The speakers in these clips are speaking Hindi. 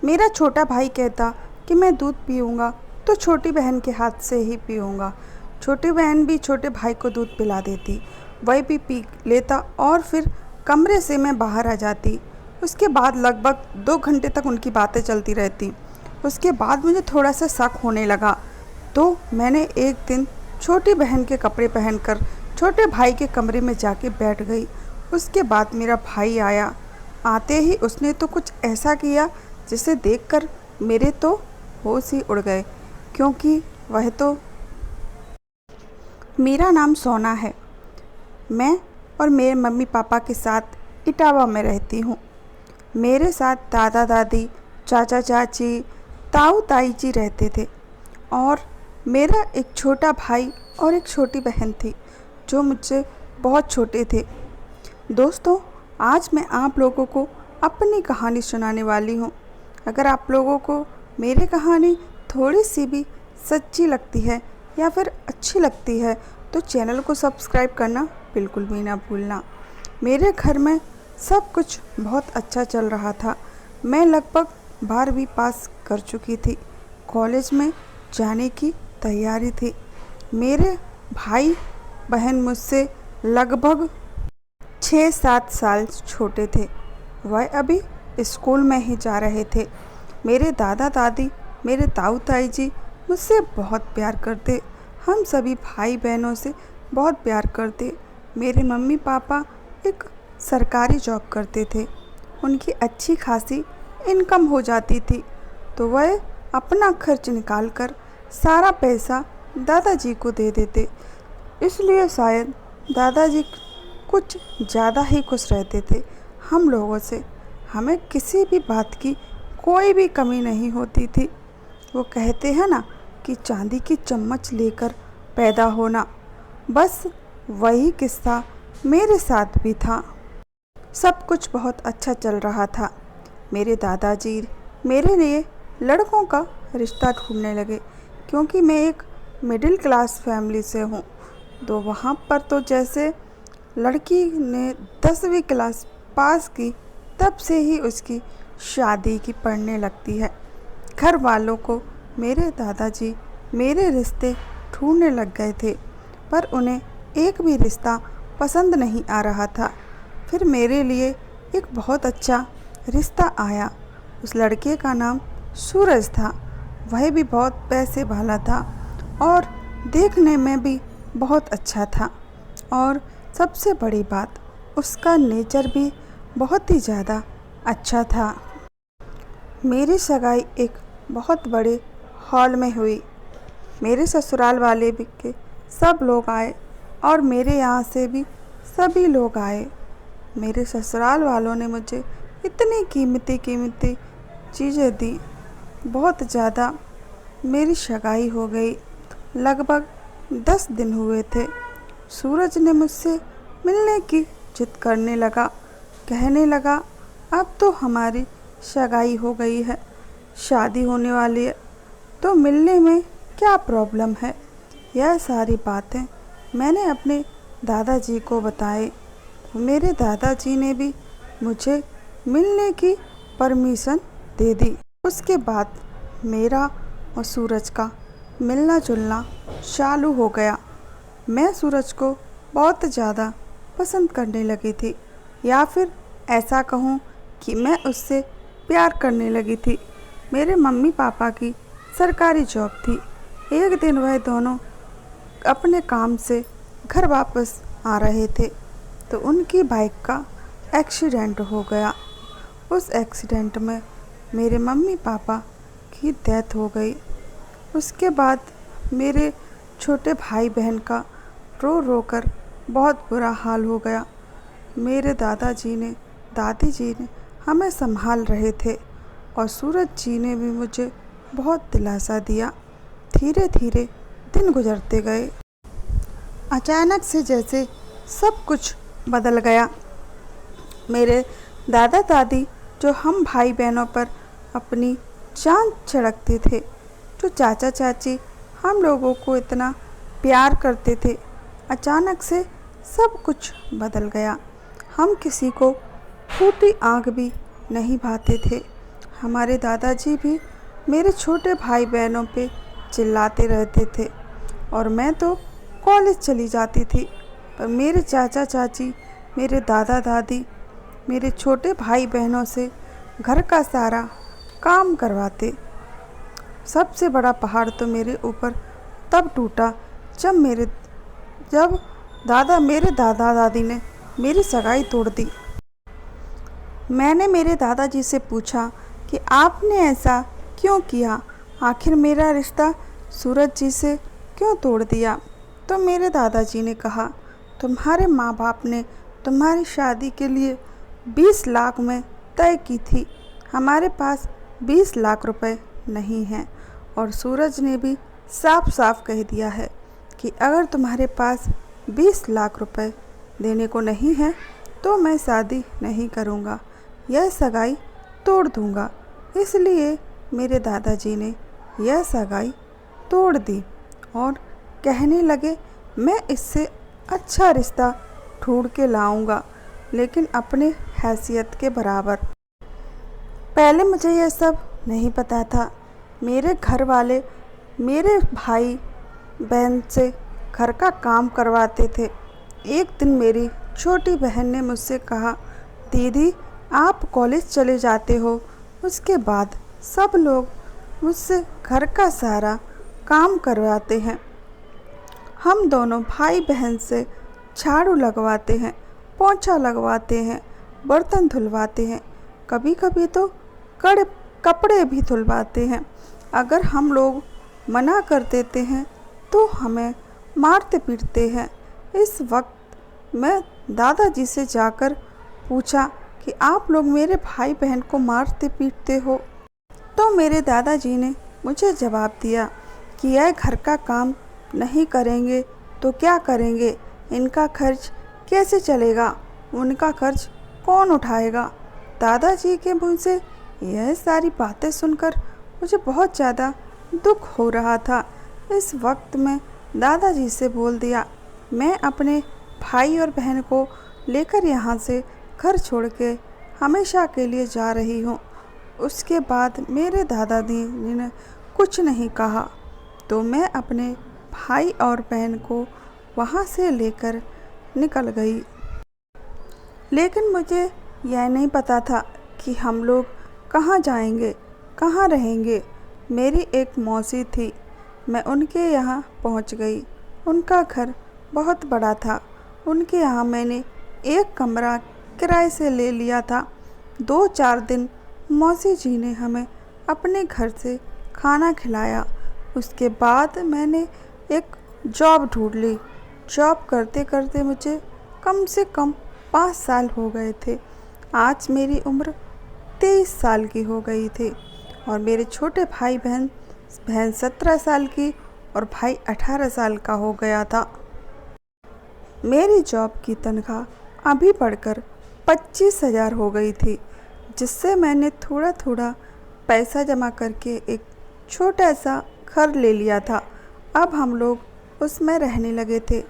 मेरा छोटा भाई कहता कि मैं दूध पीऊँगा तो छोटी बहन के हाथ से ही पीऊँगा। छोटी बहन भी छोटे भाई को दूध पिला देती, वही भी पी लेता और फिर कमरे से मैं बाहर आ जाती। उसके बाद लगभग 2 घंटे तक उनकी बातें चलती रहती। उसके बाद मुझे थोड़ा सा शक होने लगा, तो मैंने एक दिन छोटी बहन के कपड़े पहनकर छोटे भाई के कमरे में जाके बैठ गई। उसके बाद मेरा भाई आया। आते ही उसने तो कुछ ऐसा किया जिसे देखकर मेरे तो होश ही उड़ गए, क्योंकि वह तो मेरा नाम सोना है। मैं और मेरे मम्मी पापा के साथ इटावा में रहती हूँ। मेरे साथ दादा दादी, चाचा चाची, ताऊ ताई जी रहते थे और मेरा एक छोटा भाई और एक छोटी बहन थी जो मुझसे बहुत छोटे थे। दोस्तों, आज मैं आप लोगों को अपनी कहानी सुनाने वाली हूँ। अगर आप लोगों को मेरी कहानी थोड़ी सी भी सच्ची लगती है या फिर अच्छी लगती है तो चैनल को सब्सक्राइब करना बिल्कुल भी ना भूलना। मेरे घर में सब कुछ बहुत अच्छा चल रहा था। मैं लगभग 12वीं पास कर चुकी थी। कॉलेज में जाने की तैयारी थी। मेरे भाई बहन मुझसे लगभग 6-7 साल छोटे थे। वह अभी स्कूल में ही जा रहे थे। मेरे दादा दादी, मेरे ताऊ ताई जी मुझसे बहुत प्यार करते। हम सभी भाई बहनों से बहुत प्यार करते। मेरे मम्मी पापा एक सरकारी जॉब करते थे। उनकी अच्छी खासी इनकम हो जाती थी, तो वह अपना खर्च निकाल कर सारा पैसा दादाजी को दे देते। इसलिए शायद दादाजी कुछ ज़्यादा ही खुश रहते थे हम लोगों से। हमें किसी भी बात की कोई भी कमी नहीं होती थी। वो कहते हैं ना कि चांदी की चम्मच लेकर पैदा होना, बस वही किस्सा मेरे साथ भी था। सब कुछ बहुत अच्छा चल रहा था। मेरे दादाजी मेरे लिए लड़कों का रिश्ता ढूंढने लगे, क्योंकि मैं एक मिडिल क्लास फैमिली से हूँ। तो वहाँ पर तो जैसे लड़की ने 10वीं क्लास पास की तब से ही उसकी शादी की पड़ने लगती है। घर वालों को मेरे दादाजी मेरे रिश्ते ढूंढने लग गए थे, पर उन्हें एक भी रिश्ता पसंद नहीं आ रहा था। फिर मेरे लिए एक बहुत अच्छा रिश्ता आया। उस लड़के का नाम सूरज था। वह भी बहुत पैसे वाला था और देखने में भी बहुत अच्छा था, और सबसे बड़ी बात उसका नेचर भी बहुत ही ज़्यादा अच्छा था। मेरी सगाई एक बहुत बड़े हॉल में हुई। मेरे ससुराल वाले भी के सब लोग आए और मेरे यहाँ से भी सभी लोग आए। मेरे ससुराल वालों ने मुझे इतनी कीमती कीमती चीज़ें दी, बहुत ज़्यादा। मेरी सगाई हो गई। लगभग 10 दिन हुए थे। सूरज ने मुझसे मिलने की जिद करने लगा, कहने लगा अब तो हमारी सगाई हो गई है, शादी होने वाली है, तो मिलने में क्या प्रॉब्लम है। यह सारी बातें मैंने अपने दादाजी को बताए। मेरे दादाजी ने भी मुझे मिलने की परमिशन दे दी। उसके बाद मेरा और सूरज का मिलना जुलना चालू हो गया। मैं सूरज को बहुत ज़्यादा पसंद करने लगी थी, या फिर ऐसा कहूँ कि मैं उससे प्यार करने लगी थी। मेरे मम्मी पापा की सरकारी जॉब थी। एक दिन वह दोनों अपने काम से घर वापस आ रहे थे तो उनकी बाइक का एक्सीडेंट हो गया। उस एक्सीडेंट में मेरे मम्मी पापा की डेथ हो गई। उसके बाद मेरे छोटे भाई बहन का रो रो कर बहुत बुरा हाल हो गया। मेरे दादाजी ने, दादी जी ने हमें संभाल रहे थे और सूरज जी ने भी मुझे बहुत दिलासा दिया। धीरे धीरे दिन गुजरते गए। अचानक से जैसे सब कुछ बदल गया। मेरे दादा दादी जो हम भाई बहनों पर अपनी जान छिड़कते थे, जो चाचा चाची हम लोगों को इतना प्यार करते थे, अचानक से सब कुछ बदल गया। हम किसी को फूटी आँख भी नहीं भाते थे। हमारे दादाजी भी मेरे छोटे भाई बहनों पे चिल्लाते रहते थे और मैं तो कॉलेज चली जाती थी। पर मेरे चाचा चाची, मेरे दादा दादी मेरे छोटे भाई बहनों से घर का सारा काम करवाते। सबसे बड़ा पहाड़ तो मेरे ऊपर तब टूटा जब मेरे दादा दादी ने मेरी सगाई तोड़ दी। मैंने मेरे दादाजी से पूछा कि आपने ऐसा क्यों किया, आखिर मेरा रिश्ता सूरज जी से क्यों तोड़ दिया। तो मेरे दादाजी ने कहा, तुम्हारे माँ बाप ने तुम्हारी शादी के लिए 20 लाख में तय की थी। हमारे पास 20 लाख रुपए नहीं हैं और सूरज ने भी साफ साफ कह दिया है कि अगर तुम्हारे पास 20 लाख रुपए देने को नहीं है तो मैं शादी नहीं करूँगा, यह सगाई तोड़ दूँगा। इसलिए मेरे दादाजी ने यह सगाई तोड़ दी और कहने लगे, मैं इससे अच्छा रिश्ता ढूंढ के लाऊंगा, लेकिन अपने हैसियत के बराबर। पहले मुझे यह सब नहीं पता था। मेरे घर वाले मेरे भाई बहन से घर का काम करवाते थे। एक दिन मेरी छोटी बहन ने मुझसे कहा, दीदी आप कॉलेज चले जाते हो, उसके बाद सब लोग मुझसे घर का सारा काम करवाते हैं। हम दोनों भाई बहन से झाड़ू लगवाते हैं, पोंछा लगवाते हैं, बर्तन धुलवाते हैं, कभी कभी तो कपड़े भी धुलवाते हैं। अगर हम लोग मना कर देते हैं तो हमें मारते पीटते हैं। इस वक्त मैं दादाजी से जाकर पूछा कि आप लोग मेरे भाई बहन को मारते पीटते हो। तो मेरे दादाजी ने मुझे जवाब दिया कि यह घर का काम नहीं करेंगे तो क्या करेंगे, इनका खर्च कैसे चलेगा, उनका खर्च कौन उठाएगा। दादाजी के मुँह से यह सारी बातें सुनकर मुझे बहुत ज़्यादा दुख हो रहा था। इस वक्त मैं दादाजी से बोल दिया, मैं अपने भाई और बहन को लेकर यहाँ से घर छोड़ के हमेशा के लिए जा रही हूँ। उसके बाद मेरे दादाजी ने कुछ नहीं कहा तो मैं अपने भाई और बहन को वहाँ से लेकर निकल गई। लेकिन मुझे यह नहीं पता था कि हम लोग कहाँ जाएंगे, कहाँ रहेंगे। मेरी एक मौसी थी, मैं उनके यहाँ पहुँच गई। उनका घर बहुत बड़ा था। उनके यहाँ मैंने एक कमरा किराए से ले लिया था। 2-4 दिन मौसी जी ने हमें अपने घर से खाना खिलाया। उसके बाद मैंने एक जॉब ढूंढ ली। जॉब करते करते मुझे कम से कम 5 साल हो गए थे। आज मेरी उम्र 23 साल की हो गई थी और मेरे छोटे भाई बहन 17 साल की और भाई 18 साल का हो गया था। मेरी जॉब की तनख्वाह अभी बढ़कर 25,000 हो गई थी, जिससे मैंने थोड़ा थोड़ा पैसा जमा करके एक छोटा सा घर ले लिया था। अब हम लोग उसमें रहने लगे थे।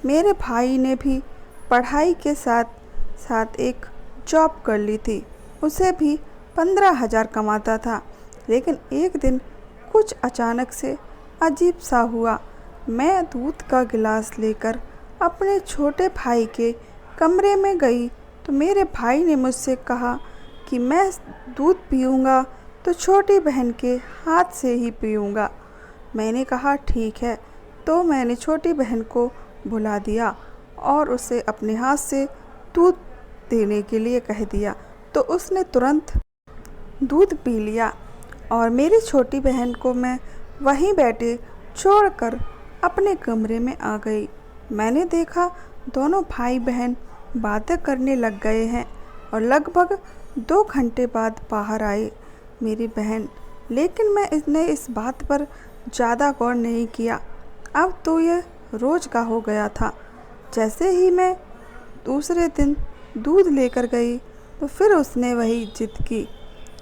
मेरे भाई ने भी पढ़ाई के साथ साथ एक जॉब कर ली थी। उसे भी 15,000 कमाता था। लेकिन एक दिन कुछ अचानक से अजीब सा हुआ। मैं दूध का गिलास लेकर अपने छोटे भाई के कमरे में गई तो मेरे भाई ने मुझसे कहा कि मैं दूध पीऊँगा तो छोटी बहन के हाथ से ही पीऊँगा। मैंने कहा ठीक है। तो मैंने छोटी बहन को बुला दिया और उसे अपने हाथ से दूध देने के लिए कह दिया, तो उसने तुरंत दूध पी लिया और मेरी छोटी बहन को मैं वहीं बैठे छोड़कर अपने कमरे में आ गई। मैंने देखा दोनों भाई बहन बातें करने लग गए हैं और लगभग 2 घंटे बाद बाहर आए मेरी बहन। लेकिन मैं इस बात पर ज़्यादा गौर नहीं किया। अब तो यह रोज़ का हो गया था। जैसे ही मैं दूसरे दिन दूध लेकर गई तो फिर उसने वही जिद की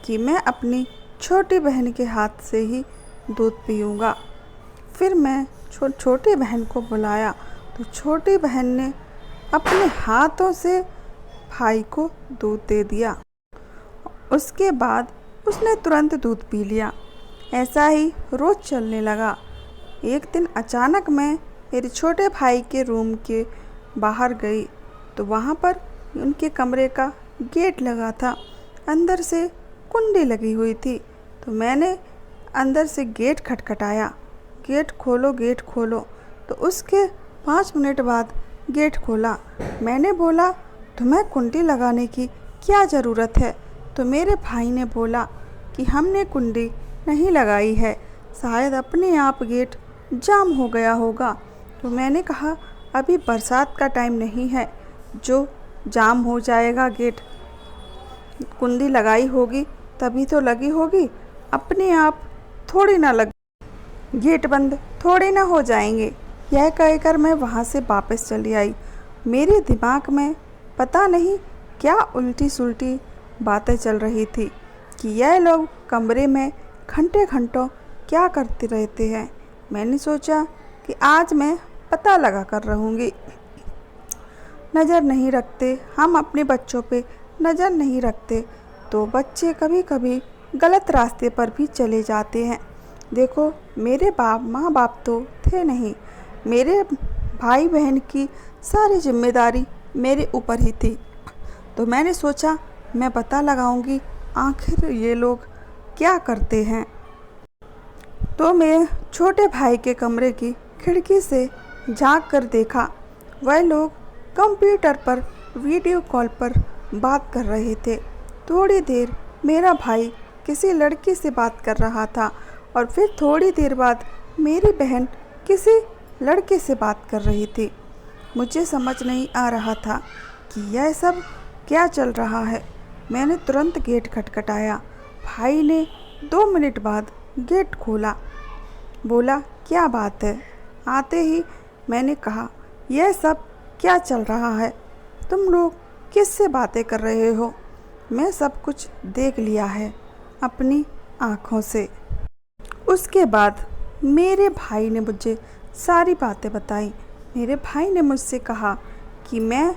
कि मैं अपनी छोटी बहन के हाथ से ही दूध पीऊँगा। फिर मैं छोटी बहन को बुलाया तो छोटी बहन ने अपने हाथों से भाई को दूध दे दिया। उसके बाद उसने तुरंत दूध पी लिया। ऐसा ही रोज़ चलने लगा। एक दिन अचानक मैं मेरे छोटे भाई के रूम के बाहर गई तो वहाँ पर उनके कमरे का गेट लगा था। अंदर से कुंडी लगी हुई थी। तो मैंने अंदर से गेट खटखटाया, गेट खोलो गेट खोलो। तो उसके 5 मिनट बाद गेट खोला। मैंने बोला, तुम्हें कुंडी लगाने की क्या ज़रूरत है? तो मेरे भाई ने बोला कि हमने कुंडी नहीं लगाई है, शायद अपने आप गेट जाम हो गया होगा। तो मैंने कहा, अभी बरसात का टाइम नहीं है जो जाम हो जाएगा गेट। कुंडी लगाई होगी तभी तो लगी होगी, अपने आप थोड़ी ना लग, गेट बंद थोड़ी ना हो जाएंगे। यह कहकर मैं वहाँ से वापस चली आई। मेरे दिमाग में पता नहीं क्या उल्टी सुल्टी बातें चल रही थी कि यह लोग कमरे में घंटे घंटों क्या करते रहते हैं। मैंने सोचा कि आज मैं पता लगा कर रहूँगी। नज़र नहीं रखते, हम अपने बच्चों पे नज़र नहीं रखते तो बच्चे कभी कभी गलत रास्ते पर भी चले जाते हैं। देखो, मेरे माँ बाप तो थे नहीं, मेरे भाई बहन की सारी जिम्मेदारी मेरे ऊपर ही थी। तो मैंने सोचा मैं पता लगाऊंगी आखिर ये लोग क्या करते हैं। तो मैं छोटे भाई के कमरे की खिड़की से झांक कर देखा, वह लोग कंप्यूटर पर वीडियो कॉल पर बात कर रहे थे। थोड़ी देर मेरा भाई किसी लड़की से बात कर रहा था और फिर थोड़ी देर बाद मेरी बहन किसी लड़के से बात कर रही थी। मुझे समझ नहीं आ रहा था कि यह सब क्या चल रहा है। मैंने तुरंत गेट खटखटाया। भाई ने 2 मिनट बाद गेट खोला, बोला, क्या बात है? आते ही मैंने कहा, यह सब क्या चल रहा है? तुम लोग किससे बातें कर रहे हो? मैं सब कुछ देख लिया है अपनी आँखों से। उसके बाद मेरे भाई ने मुझे सारी बातें बताई। मेरे भाई ने मुझसे कहा कि मैं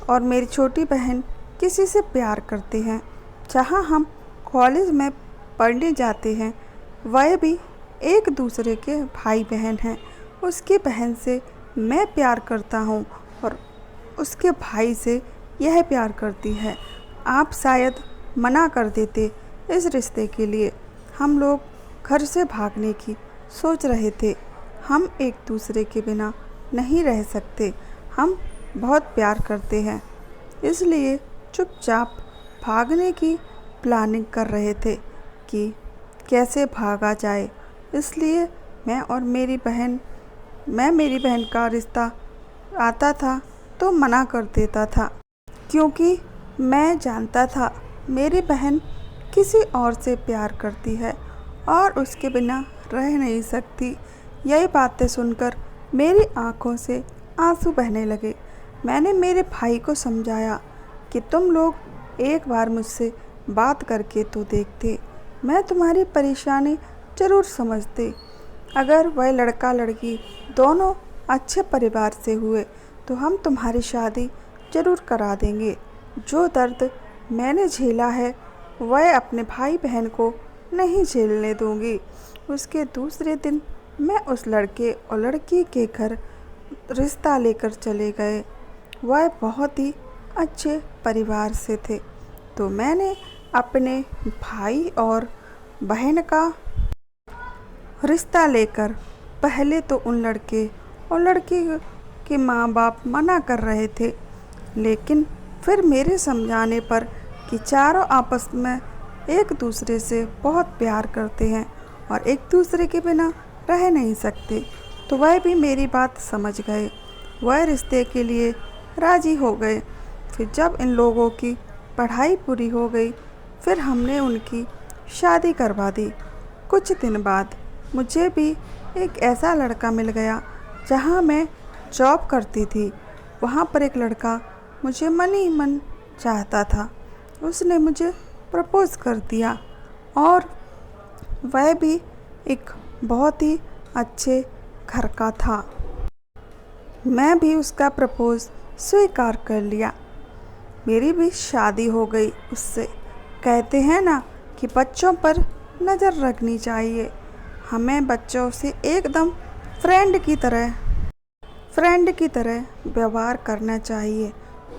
और मेरी छोटी बहन किसी से प्यार करते हैं। जहाँ हम कॉलेज में पढ़ने जाते हैं वह भी एक दूसरे के भाई बहन हैं। उसकी बहन से मैं प्यार करता हूँ और उसके भाई से यह प्यार करती है। आप शायद मना कर देते इस रिश्ते के लिए। हम लोग घर से भागने की सोच रहे थे। हम एक दूसरे के बिना नहीं रह सकते। हम बहुत प्यार करते हैं, इसलिए चुपचाप भागने की प्लानिंग कर रहे थे कि कैसे भागा जाए। इसलिए मैं मेरी बहन का रिश्ता आता था तो मना कर देता था, क्योंकि मैं जानता था मेरी बहन किसी और से प्यार करती है और उसके बिना रह नहीं सकती। यही बातें सुनकर मेरी आंखों से आंसू बहने लगे। मैंने मेरे भाई को समझाया कि तुम लोग एक बार मुझसे बात करके तो देखते, मैं तुम्हारी परेशानी ज़रूर समझते। अगर वह लड़का लड़की दोनों अच्छे परिवार से हुए तो हम तुम्हारी शादी ज़रूर करा देंगे। जो दर्द मैंने झेला है वह अपने भाई बहन को नहीं झेलने दूंगी। उसके दूसरे दिन मैं उस लड़के और लड़की के घर रिश्ता लेकर चले गए। वह बहुत ही अच्छे परिवार से थे। तो मैंने अपने भाई और बहन का रिश्ता लेकर, पहले तो उन लड़के और लड़की के माँ बाप मना कर रहे थे, लेकिन फिर मेरे समझाने पर कि चारों आपस में एक दूसरे से बहुत प्यार करते हैं और एक दूसरे के बिना रह नहीं सकते, तो वह भी मेरी बात समझ गए। वह रिश्ते के लिए राज़ी हो गए। फिर जब इन लोगों की पढ़ाई पूरी हो गई फिर हमने उनकी शादी करवा दी। कुछ दिन बाद मुझे भी एक ऐसा लड़का मिल गया जहाँ मैं जॉब करती थी। वहाँ पर एक लड़का मुझे मन ही मन चाहता था। उसने मुझे प्रपोज़ कर दिया और वह भी एक बहुत ही अच्छे घर का था। मैं भी उसका प्रपोज़ स्वीकार कर लिया। मेरी भी शादी हो गई उससे। कहते हैं ना कि बच्चों पर नज़र रखनी चाहिए। हमें बच्चों से एकदम फ्रेंड की तरह व्यवहार करना चाहिए,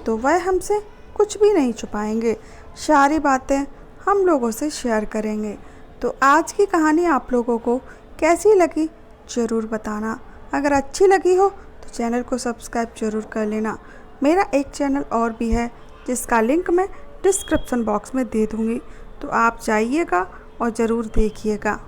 तो वह हमसे कुछ भी नहीं छुपाएंगे, सारी बातें हम लोगों से शेयर करेंगे। तो आज की कहानी आप लोगों को कैसी लगी ज़रूर बताना। अगर अच्छी लगी हो तो चैनल को सब्सक्राइब ज़रूर कर लेना। मेरा एक चैनल और भी है जिसका लिंक मैं डिस्क्रिप्शन बॉक्स में दे दूँगी, तो आप जाइएगा और ज़रूर देखिएगा।